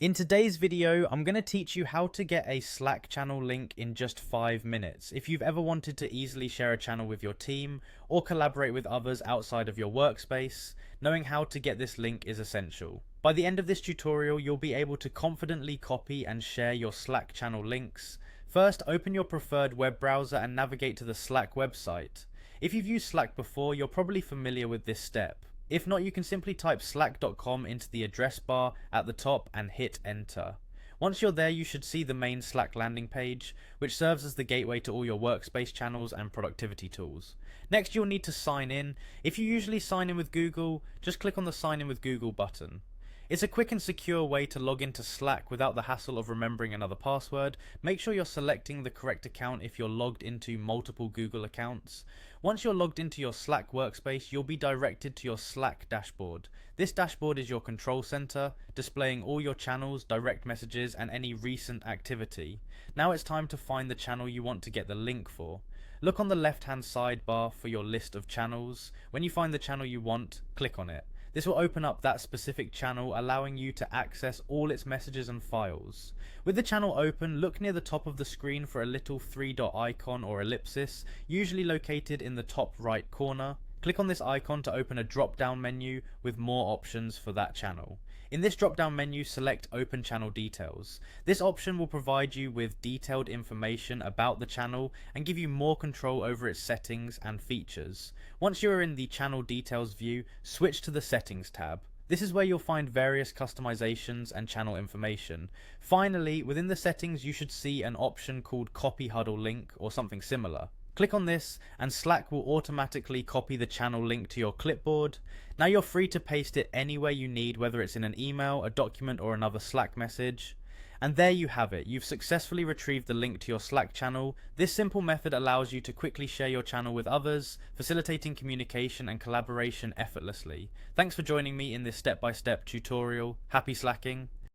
In today's video, I'm going to teach you how to get a Slack channel link in just 5 minutes. If you've ever wanted to easily share a channel with your team or collaborate with others outside of your workspace, knowing how to get this link is essential. By the end of this tutorial, you'll be able to confidently copy and share your Slack channel links. First, open your preferred web browser and navigate to the Slack website. If you've used Slack before, you're probably familiar with this step. If not, you can simply type slack.com into the address bar at the top and hit enter. Once you're there, you should see the main Slack landing page, which serves as the gateway to all your workspace channels and productivity tools. Next, you'll need to sign in. If you usually sign in with Google, just click on the sign in with Google button. It's a quick and secure way to log into Slack without the hassle of remembering another password. Make sure you're selecting the correct account if you're logged into multiple Google accounts. Once you're logged into your Slack workspace, you'll be directed to your Slack dashboard. This dashboard is your control center, displaying all your channels, direct messages, and any recent activity. Now it's time to find the channel you want to get the link for. Look on the left-hand sidebar for your list of channels. When you find the channel you want, click on it. This will open up that specific channel, allowing you to access all its messages and files. With the channel open, look near the top of the screen for a little three-dot icon or ellipsis, usually located in the top right corner. Click on this icon to open a drop-down menu with more options for that channel. In this drop-down menu, select Open Channel Details. This option will provide you with detailed information about the channel and give you more control over its settings and features. Once you are in the Channel Details view, switch to the Settings tab. This is where you'll find various customizations and channel information. Finally, within the settings, you should see an option called Copy Huddle Link or something similar. Click on this and Slack will automatically copy the channel link to your clipboard. Now you're free to paste it anywhere you need, whether it's in an email, a document, or another Slack message. And there you have it. You've successfully retrieved the link to your Slack channel. This simple method allows you to quickly share your channel with others, facilitating communication and collaboration effortlessly. Thanks for joining me in this step-by-step tutorial. Happy slacking!